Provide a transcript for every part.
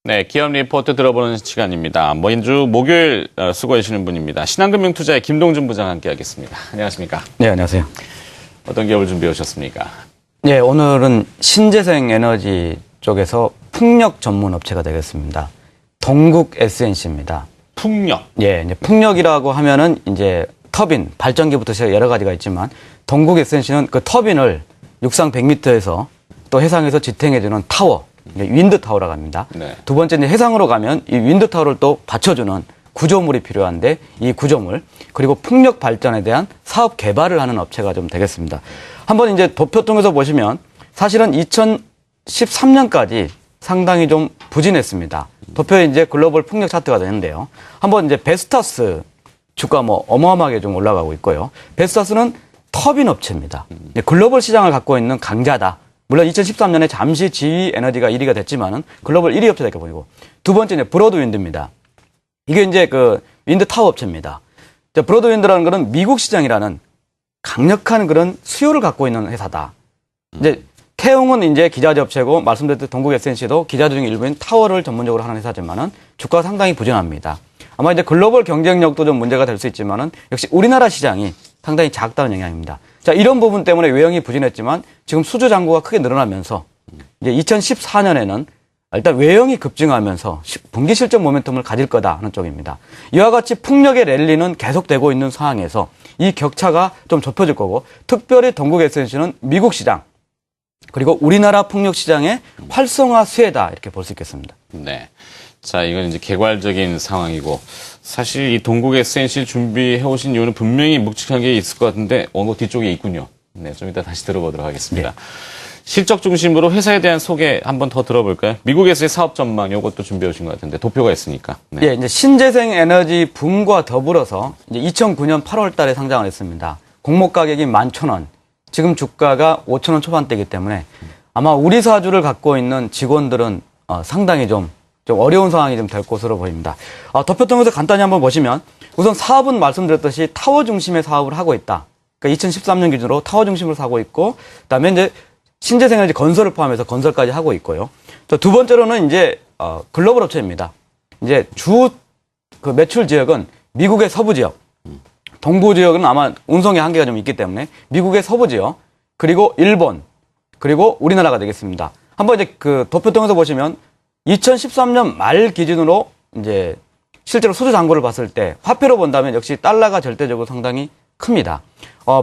네, 기업 리포트 들어보는 시간입니다. 매주 목요일 수고해 주시는 분입니다. 신한금융투자의 김동준 부장 함께하겠습니다. 안녕하십니까? 네, 안녕하세요. 어떤 기업을 준비해 오셨습니까? 네, 오늘은 신재생 에너지 쪽에서 풍력 전문 업체가 되겠습니다. 동국 SNC입니다. 풍력. 예, 이제 풍력이라고 하면은 이제 터빈, 발전기부터 시작 여러 가지가 있지만 동국 SNC는 그 터빈을 육상 100m에서 또 해상에서 지탱해주는 타워, 윈드 타워라고 합니다. 네. 두 번째 이제 해상으로 가면 이 윈드 타워를 또 받쳐주는 구조물이 필요한데 이 구조물 그리고 풍력 발전에 대한 사업 개발을 하는 업체가 좀 되겠습니다. 한번 이제 도표 통해서 보시면 사실은 2013년까지 상당히 좀 부진했습니다. 도표에 이제 글로벌 풍력 차트가 되는데요. 한번 이제 베스타스 주가 뭐 어마어마하게 좀 올라가고 있고요. 베스타스는 터빈 업체입니다. 글로벌 시장을 갖고 있는 강자다. 물론 2013년에 잠시 지위 에너지가 1위가 됐지만은 글로벌 1위 업체다 이렇게 보이고 두 번째 이제 브로드윈드입니다. 이게 이제 그 윈드 타워 업체입니다. 브로드윈드라는 거는 미국 시장이라는 강력한 그런 수요를 갖고 있는 회사다. 이제 태웅은 이제 기자재 업체고 말씀드렸듯 동국 SNC도 기자재 중 일부인 타워를 전문적으로 하는 회사지만은 주가가 상당히 부진합니다. 아마 이제 글로벌 경쟁력도 좀 문제가 될 수 있지만은 역시 우리나라 시장이 상당히 작다는 영향입니다. 자, 이런 부분 때문에 외형이 부진했지만 지금 수주 잔고가 크게 늘어나면서 이제 2014년에는 일단 외형이 급증하면서 분기 실적 모멘텀을 가질 거다 하는 쪽입니다. 이와 같이 풍력의 랠리는 계속되고 있는 상황에서 이 격차가 좀 좁혀질 거고 특별히 동국 SNC는 미국 시장 그리고 우리나라 풍력 시장의 활성화 수혜다 이렇게 볼 수 있겠습니다. 네. 자, 이건 이제 개괄적인 상황이고 사실 이 동국 SNC 준비해 오신 이유는 분명히 묵직한 게 있을 것 같은데 어느 뒤쪽에 있군요. 네, 좀 이따 다시 들어보도록 하겠습니다. 네. 실적 중심으로 회사에 대한 소개 한번 더 들어볼까요? 미국에서의 사업 전망 이것도 준비해 오신 것 같은데 도표가 있으니까. 네. 예, 이제 신재생 에너지 붐과 더불어서 이제 2009년 8월 달에 상장을 했습니다. 공모 가격이 11,000원. 지금 주가가 5,000원 초반대이기 때문에 아마 우리 사주를 갖고 있는 직원들은 상당히 좀 어려운 상황이 좀 될 것으로 보입니다. 도표 통해서 간단히 한번 보시면 우선 사업은 말씀드렸듯이 타워 중심의 사업을 하고 있다. 그러니까 2013년 기준으로 타워 중심으로 사고 있고 그다음에 이제 신재생에너지 건설을 포함해서 건설까지 하고 있고요. 두 번째로는 이제 글로벌 업체입니다. 이제 그 매출 지역은 미국의 서부 지역, 동부 지역은 아마 운송의 한계가 좀 있기 때문에 미국의 서부 지역 그리고 일본 그리고 우리나라가 되겠습니다. 한번 이제 그 도표 통해서 보시면 2013년 말 기준으로 이제 실제로 수주 잔고를 봤을 때 화폐로 본다면 역시 달러가 절대적으로 상당히 큽니다.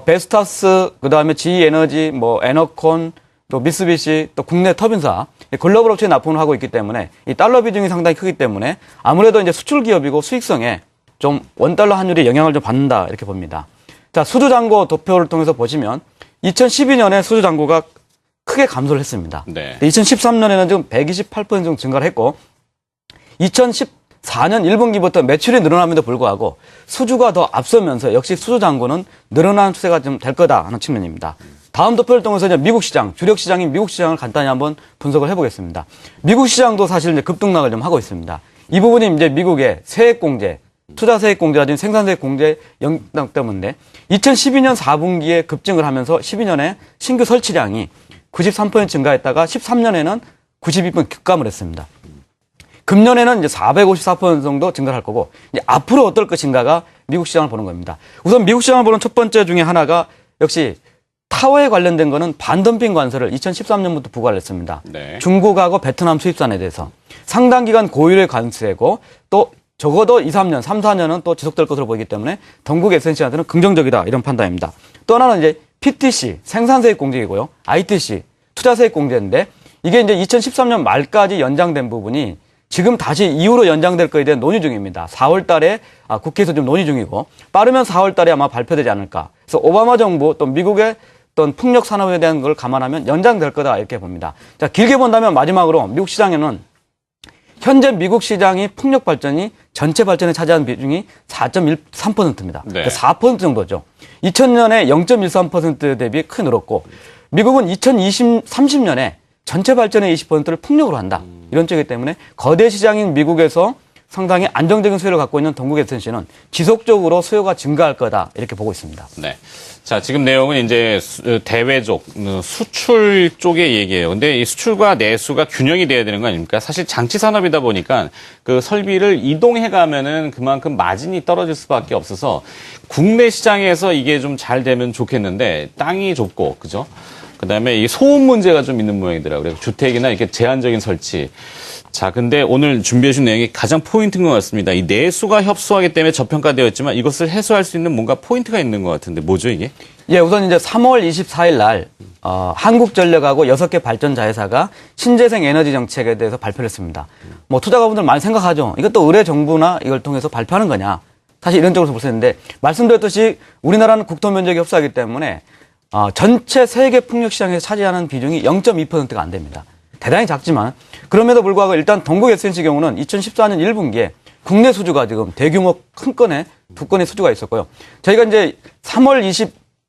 베스타스, 그 다음에 GE에너지, 뭐 에너콘, 또 미쓰비시, 또 국내 터빈사 글로벌 업체에 납품을 하고 있기 때문에 이 달러 비중이 상당히 크기 때문에 아무래도 이제 수출 기업이고 수익성에 좀 원달러 환율이 영향을 좀 받는다 이렇게 봅니다. 자, 수주 잔고 도표를 통해서 보시면 2012년에 수주 잔고가 크게 감소를 했습니다. 네. 2013년에는 지금 128% 정도 증가를 했고 2014년 1분기부터 매출이 늘어남에도 불구하고 수주가 더 앞서면서 역시 수주 잔고는 늘어나는 추세가 좀 될 거다 하는 측면입니다. 다음 도표를 통해서 이제 미국 시장, 주력 시장인 미국 시장을 간단히 한번 분석을 해보겠습니다. 미국 시장도 사실 이제 급등락을 좀 하고 있습니다. 이 부분이 이제 미국의 세액 공제, 투자 세액 공제라든지 생산 세액 공제 영향 때문에 2012년 4분기에 급증을 하면서 12년에 신규 설치량이 93% 증가했다가 13년에는 92% 급감을 했습니다. 금년에는 이제 454% 정도 증가를 할 거고, 이제 앞으로 어떨 것인가가 미국 시장을 보는 겁니다. 우선 미국 시장을 보는 첫 번째 중에 하나가 역시 타워에 관련된 거는 반덤핑 관세를 2013년부터 부과를 했습니다. 네. 중국하고 베트남 수입산에 대해서 상당 기간 고율의 관세고 또 적어도 2, 3년, 3, 4년은 또 지속될 것으로 보이기 때문에 동국 SNC한테는 긍정적이다 이런 판단입니다. 또 하나는 이제 PTC, 생산세액 공제이고요. ITC, 투자세액 공제인데 이게 이제 2013년 말까지 연장된 부분이 지금 다시 이후로 연장될 거에 대한 논의 중입니다. 4월 달에 국회에서 좀 논의 중이고 빠르면 4월 달에 아마 발표되지 않을까. 그래서 오바마 정부 또 미국의 어떤 풍력 산업에 대한 걸 감안하면 연장될 거다 이렇게 봅니다. 자, 길게 본다면 마지막으로 미국 시장에는 현재 미국 시장이 풍력 발전이 전체 발전에 차지하는 비중이 4.13%입니다. 네. 그러니까 4% 정도죠. 2000년에 0.13% 대비 크게 늘었고 미국은 2030년에 전체 발전의 20%를 풍력으로 한다. 이런 쪽이기 때문에 거대 시장인 미국에서 상당히 안정적인 수요를 갖고 있는 동국 SNC는 지속적으로 수요가 증가할 거다 이렇게 보고 있습니다. 네. 자, 지금 내용은 이제 대외적 수출 쪽의 얘기예요. 근데 이 수출과 내수가 균형이 돼야 되는 거 아닙니까? 사실 장치 산업이다 보니까 그 설비를 이동해 가면은 그만큼 마진이 떨어질 수밖에 없어서 국내 시장에서 이게 좀 잘 되면 좋겠는데 땅이 좁고, 그죠? 그다음에 이 소음 문제가 좀 있는 모양이더라고요. 그래서 주택이나 이렇게 제한적인 설치. 자, 근데 오늘 준비해 주신 내용이 가장 포인트인 것 같습니다. 이 내수가 협소하기 때문에 저평가되어 있지만 이것을 해소할 수 있는 뭔가 포인트가 있는 것 같은데 뭐죠, 이게? 예, 우선 이제 3월 24일 날 한국전력하고 6개 발전자회사가 신재생 에너지 정책에 대해서 발표를 했습니다. 뭐 투자가분들 많이 생각하죠. 이것도 의뢰 정부나 이걸 통해서 발표하는 거냐. 사실 이런 쪽으로 볼 수 있는데 말씀드렸듯이 우리나라는 국토 면적이 협소하기 때문에 전체 세계 풍력 시장에서 차지하는 비중이 0.2%가 안 됩니다. 대단히 작지만 그럼에도 불구하고 일단 동국 SNC 경우는 2014년 1분기에 국내 수주가 지금 대규모 큰 건에 두 건의 수주가 있었고요. 저희가 이제 3월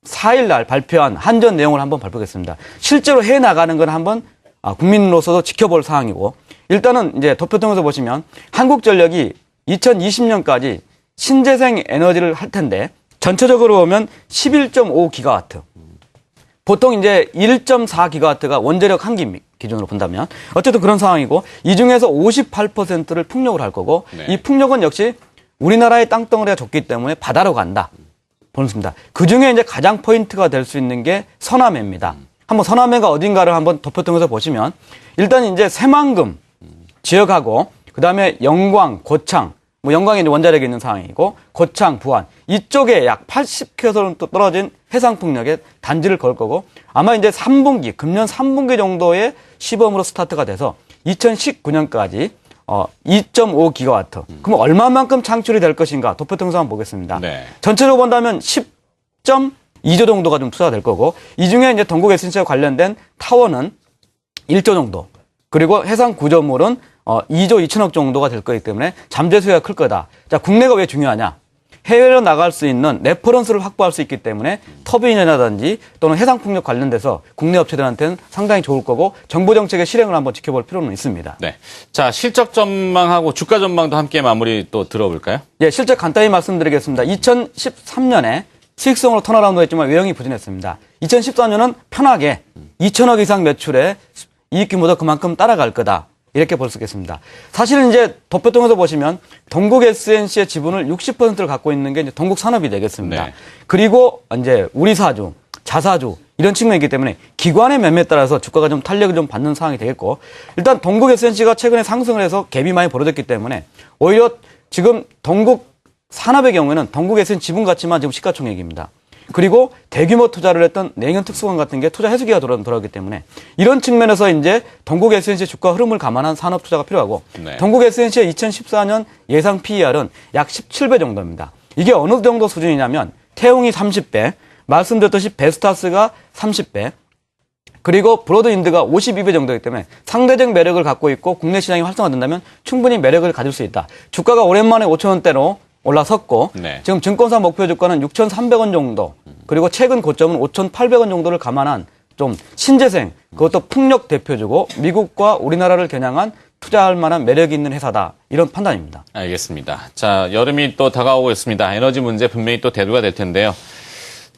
24일 날 발표한 한전 내용을 한번 발표하겠습니다. 실제로 해 나가는 건 한번 국민으로서도 지켜볼 사항이고 일단은 이제 도표 통해서 보시면 한국전력이 2020년까지 신재생 에너지를 할 텐데 전체적으로 보면 11.5기가와트. 보통 이제 1.4기가와트가 원자력 한 기 기준으로 본다면 어쨌든 그런 상황이고 이 중에서 58%를 풍력을 할 거고 네. 이 풍력은 역시 우리나라의 땅덩어리가 좁기 때문에 바다로 간다. 보습니다. 그 중에 이제 가장 포인트가 될 수 있는 게 서남해입니다. 한번 서남해가 어딘가를 한번 도표 통해서 보시면 일단 이제 새만금 지역하고 그 다음에 영광, 고창 뭐 영광이 이제 원자력이 있는 상황이고 고창, 부안 이쪽에 약 80km 떨어진 해상풍력에 단지를 걸 거고 아마 이제 3분기 금년 3분기 정도의 시범으로 스타트가 돼서 2019년까지 2.5기가와트. 그럼 얼마만큼 창출이 될 것인가 도표 통해서 한번 보겠습니다. 네. 전체적으로 본다면 10.2조 정도가 좀 투자될 거고 이 중에 이제 동국 SNC와 관련된 타워는 1조 정도 그리고 해상 구조물은 2조 2천억 정도가 될 거기 때문에 잠재 수요가 클 거다. 자, 국내가 왜 중요하냐? 해외로 나갈 수 있는 레퍼런스를 확보할 수 있기 때문에 터빈이라든지 또는 해상풍력 관련돼서 국내 업체들한테는 상당히 좋을 거고 정부 정책의 실행을 한번 지켜볼 필요는 있습니다. 네. 자, 실적 전망하고 주가 전망도 함께 마무리 또 들어볼까요? 예, 실제 간단히 말씀드리겠습니다. 2013년에 수익성으로 턴어라운드 했지만 외형이 부진했습니다. 2014년은 편하게 2천억 이상 매출에 이익 규모도 그만큼 따라갈 거다. 이렇게 볼 수 있겠습니다. 사실은 이제 도표 통해서 보시면 동국 SNC의 지분을 60%를 갖고 있는 게 이제 동국 산업이 되겠습니다. 네. 그리고 이제 우리 사주, 자사주 이런 측면이기 때문에 기관의 매매에 따라서 주가가 좀 탄력을 좀 받는 상황이 되겠고 일단 동국 SNC가 최근에 상승을 해서 갭이 많이 벌어졌기 때문에 오히려 지금 동국 산업의 경우에는 동국 SNC 지분 가치만 지금 시가총액입니다. 그리고 대규모 투자를 했던 내년 특수관 같은 게 투자 해수기가 돌아오기 때문에 이런 측면에서 이제 동국 SNC 주가 흐름을 감안한 산업 투자가 필요하고 네. 동국 SNC의 2014년 예상 PER은 약 17배 정도입니다. 이게 어느 정도 수준이냐면 태웅이 30배, 말씀드렸듯이 베스타스가 30배, 그리고 브로드인드가 52배 정도이기 때문에 상대적 매력을 갖고 있고 국내 시장이 활성화된다면 충분히 매력을 가질 수 있다. 주가가 오랜만에 5,000원대로 올라섰고 네. 지금 증권사 목표 주가는 6,300원 정도 그리고 최근 고점은 5,800원 정도를 감안한 좀 신재생 그것도 풍력 대표주고 미국과 우리나라를 겨냥한 투자할 만한 매력이 있는 회사다 이런 판단입니다. 알겠습니다. 자, 여름이 또 다가오고 있습니다. 에너지 문제 분명히 또 대두가 될 텐데요.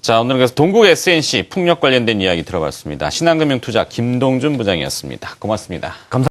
자, 오늘은 그래서 동국 SNC 풍력 관련된 이야기 들어봤습니다. 신한금융투자 김동준 부장이었습니다. 고맙습니다. 감사합니다.